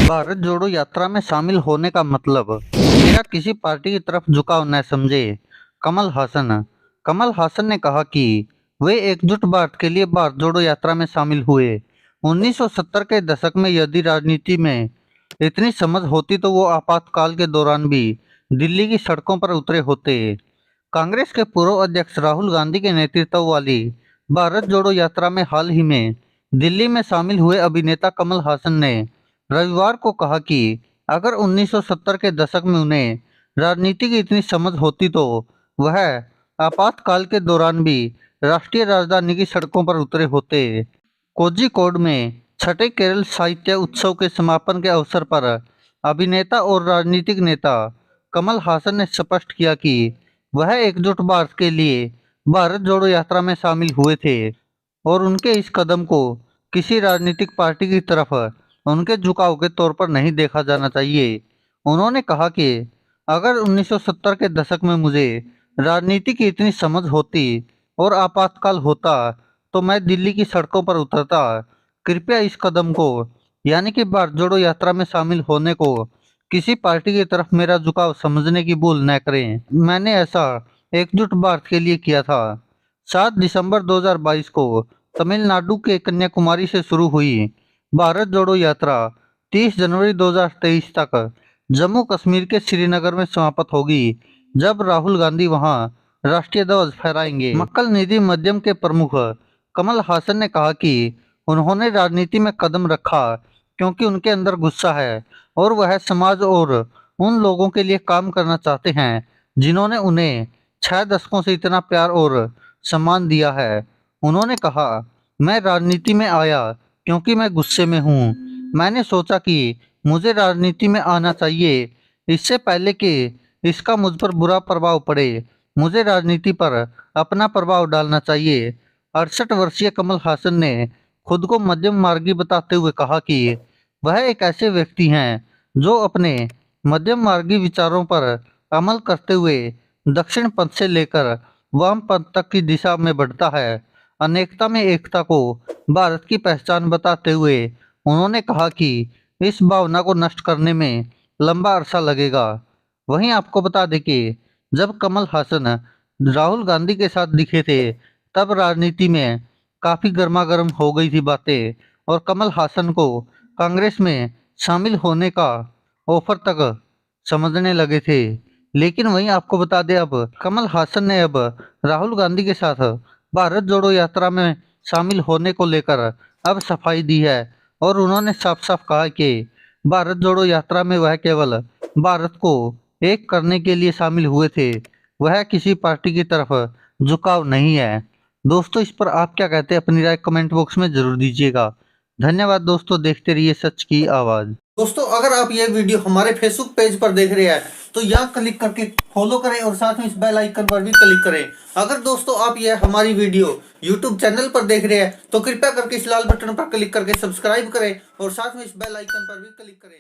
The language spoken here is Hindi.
भारत जोड़ो यात्रा में शामिल होने का मतलब मेरा किसी पार्टी की तरफ झुकाव न समझे। कमल हासन ने कहा कि वे एकजुट भारत के लिए भारत जोड़ो यात्रा में शामिल हुए। 1970 के दशक में यदि राजनीति में इतनी समझ होती तो वो आपातकाल के दौरान भी दिल्ली की सड़कों पर उतरे होते। कांग्रेस के पूर्व अध्यक्ष राहुल गांधी के नेतृत्व वाली भारत जोड़ो यात्रा में हाल ही में दिल्ली में शामिल हुए अभिनेता कमल हासन ने रविवार को कहा कि अगर 1970 के दशक में उन्हें राजनीति की इतनी समझ होती तो वह आपातकाल के दौरान भी राष्ट्रीय राजधानी की सड़कों पर उतरे होते। कोझिकोड में छठे केरल साहित्य उत्सव के समापन के अवसर पर अभिनेता और राजनीतिक नेता कमल हासन ने स्पष्ट किया कि वह एकजुट भारत के लिए भारत जोड़ो यात्रा में शामिल हुए थे और उनके इस कदम को किसी राजनीतिक पार्टी की तरफ उनके झुकाव के तौर पर नहीं देखा जाना चाहिए। उन्होंने कहा कि अगर 1970 के दशक में मुझे राजनीति की इतनी समझ होती और आपातकाल होता तो मैं दिल्ली की सड़कों पर उतरता। कृपया इस कदम को यानी कि भारत जोड़ो यात्रा में शामिल होने को किसी पार्टी की तरफ मेरा झुकाव समझने की भूल न करें। मैंने ऐसा एकजुट भारत के लिए किया था। 7 दिसंबर 2022 को तमिलनाडु के कन्याकुमारी से शुरू हुई भारत जोड़ो यात्रा 30 जनवरी 2023 तक जम्मू कश्मीर के श्रीनगर में समाप्त होगी, जब राहुल गांधी वहां राष्ट्रीय ध्वज फहराएंगे। मक्कल निधि मध्यम के प्रमुख कमल हासन ने कहा कि उन्होंने राजनीति में कदम रखा क्योंकि उनके अंदर गुस्सा है और वह समाज और उन लोगों के लिए काम करना चाहते हैं जिन्होंने उन्हें 6 दशकों से इतना प्यार और सम्मान दिया है। उन्होंने कहा, मैं राजनीति में आया क्योंकि मैं गुस्से में हूँ। मैंने सोचा कि मुझे राजनीति में आना चाहिए इससे पहले कि इसका मुझ पर बुरा प्रभाव पड़े। मुझे राजनीति पर अपना प्रभाव डालना चाहिए। 68 वर्षीय कमल हासन ने खुद को मध्यम मार्गी बताते हुए कहा कि वह एक ऐसे व्यक्ति हैं जो अपने मध्यम मार्गी विचारों पर अमल करते हुए दक्षिण पंथ से लेकर वाम पंथ तक की दिशा में बढ़ता है। अनेकता में एकता को भारत की पहचान बताते हुए उन्होंने कहा कि इस भावना को नष्ट करने में लंबा अरसा लगेगा। वहीं आपको बता दें कि जब कमल हासन राहुल गांधी के साथ दिखे थे तब राजनीति में काफी गर्मागर्म हो गई थी बातें और कमल हासन को कांग्रेस में शामिल होने का ऑफर तक समझने लगे थे। लेकिन वहीं आपको बता दें अब कमल हासन ने अब राहुल गांधी के साथ भारत जोड़ो यात्रा में शामिल होने को लेकर अब सफाई दी है और उन्होंने साफ साफ कहा कि भारत जोड़ो यात्रा में वह केवल भारत को एक करने के लिए शामिल हुए थे, वह किसी पार्टी की तरफ झुकाव नहीं है। दोस्तों, इस पर आप क्या कहते हैं? अपनी राय कमेंट बॉक्स में जरूर दीजिएगा। धन्यवाद दोस्तों, देखते रहिए सच की आवाज। दोस्तों, अगर आप ये वीडियो हमारे फेसबुक पेज पर देख रहे हैं तो यहाँ क्लिक करके फॉलो करें और साथ में इस बेल आइकन पर भी क्लिक करें। अगर दोस्तों आप ये हमारी वीडियो यूट्यूब चैनल पर देख रहे हैं तो कृपया करके इस लाल बटन पर क्लिक करके सब्सक्राइब करें और साथ में इस बेल आइकन पर भी क्लिक करें।